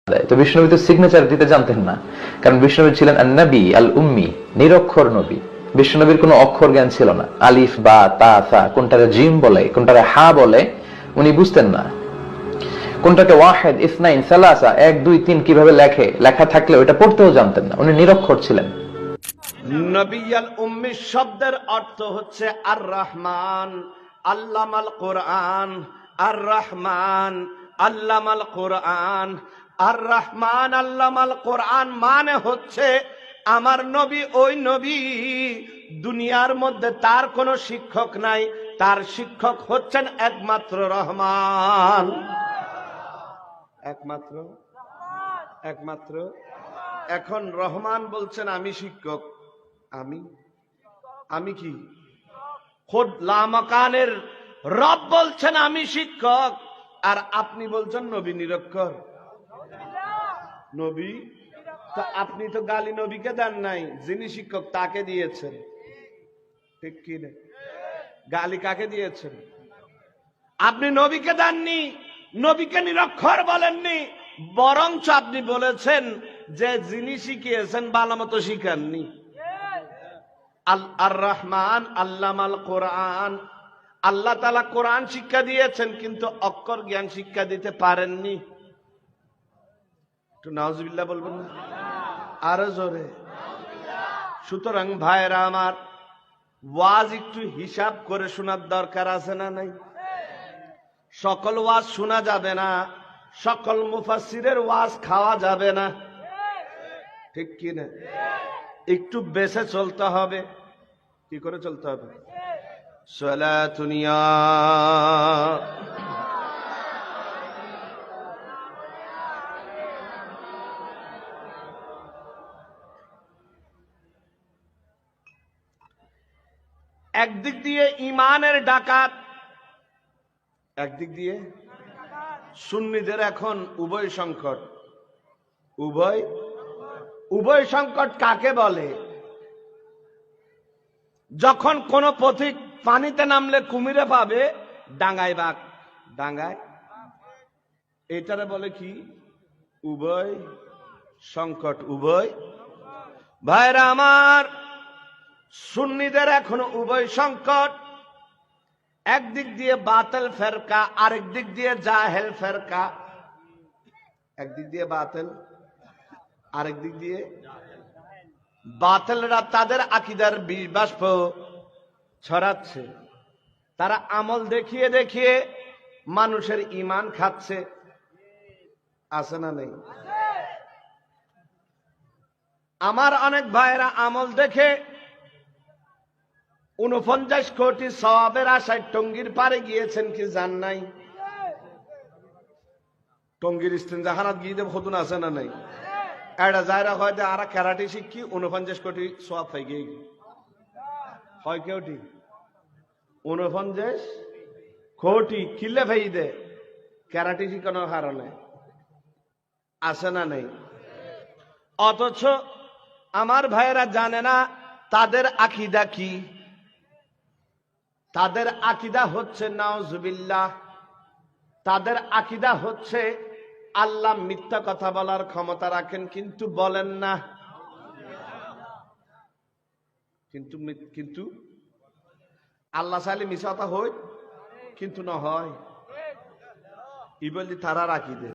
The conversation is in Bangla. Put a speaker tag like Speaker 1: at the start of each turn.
Speaker 1: তো বিষ্ণুনবী তো সিগনেচার দিতে জানতেন না, কারণ বিষ্ণুনবী ছিলেন আন-নবী আল উম্মি, নিরক্ষর নবী। বিষ্ণুনবীর কোনো অক্ষর জ্ঞান ছিল না। আলিফ বা তা সা, কোনটারে জিম বলে কোনটারে হা বলে উনি বুঝতেন না। কোনটাকে ওয়াহিদ, ইসনাইন, সালাসা, 1 2 3 কিভাবে লেখা থাকলে ওটা পড়তেও জানতেন না। উনি নিরক্ষর ছিলেন।
Speaker 2: নবী আল উম্মি শব্দের অর্থ হচ্ছে আর রহমান আল্লামাল কোরআন। আর রহমান আল্লামাল কোরআন। আর রহমান আল্লামাল কোরআন মানে হচ্ছে আমার নবী ওই নবী দুনিয়ার মধ্যে তার কোনো শিক্ষক নাই, তার শিক্ষক হচ্ছেন একমাত্র রহমান। একমাত্র এখন রহমান বলছেন আমি শিক্ষক, আমি কি খোদ লামাকানের রব বলছেন আমি শিক্ষক, আর আপনি বলছেন নবী নিরক্ষর। নবী তো আপনি তো গালি নবীকে দেন নাই, যিনি শিক্ষক তাকে দিয়েছেন, ঠিক কি না? গালি কাকে দিয়েছেন? আপনি নবীকে দেননি, নবীকে নিরক্ষর বলেননি, বরঞ্চ আপনি বলেছেন যে যিনি শিখিয়েছেন ভালো মতো শিখাননি। আর রহমান আল্লামাল কোরআন, আল্লাহ তাআলা কোরআন শিক্ষা দিয়েছেন কিন্তু অক্ষর জ্ঞান শিক্ষা দিতে পারেননি। একটু নাউজুবিল্লাহ বলবেন না? আরো জোরে। সুতরাং ভাইরা আমার, ওয়াজ একটু হিসাব করে শোনার দরকার আছে না নাই? সকল ওয়াজ শোনা যাবে না, সকল মুফাসসিরের ওয়াজ খাওয়া যাবে না, ঠিক কি না? একটু বেঁচে চলতে হবে। কি করে চলতে হবে? সালাতুনিয়া একদিক দিয়ে ইমানের ডাকাত, একদিক দিয়ে সুন্নিদের এখন উভয় সংকট। উভয় সংকট কাকে বলে? যখন কোন পথিক পানিতে নামলে কুমিরে পাবে, ডাঙ্গায় বাঘ, ডাঙ্গায়, এটারে বলে কি? উভয় সংকট। উভয় ভাইরা আমার, সুন্নিদের এখন উভয় সংকট। একদিক দিয়ে বাতিল ফেরকা, আরেক দিক দিয়ে জাহেল ফেরকা। একদিক দিয়ে বাতিল, আরেক দিক দিয়ে বাতিলরা তাদের আকীদার বিষ বাষ্প ছড়াচ্ছে। তারা আমল দেখিয়ে দেখিয়ে মানুষের ঈমান খাচ্ছে, আছে না নেই? আমার অনেক ভাইরা আমল দেখে 49 কোটি সওয়াবের আশায় টঙ্গীর পারে গিয়েছেন কি জান নাই? টঙ্গীর ইস্তেঞ্জাখানাত গিয়ে দেব হতুন আছে না নাই? এটা যায়রা হয়তো আর ক্যারাটে শিখি 49 কোটি সওয়াব পাই গিয়ে হয় কেউ ঠিক 49 কোটি কিলে ভাই দে ক্যারাটে শিখানোর কারণে, আছে না নেই? অথচ আমার ভাইয়েরা জানে না তাদের আকীদা কি। তাদের আকীদা হচ্ছে নাউজুবিল্লাহ, তাদের আকীদা হচ্ছে আল্লাহ মিথ্যা কথা বলার ক্ষমতা রাখেন কিন্তু বলেন না। কিন্তু আল্লাহ চাইলে মিছা কথা হয় কিন্তু না হয়, ই বললি তারা আকীদা।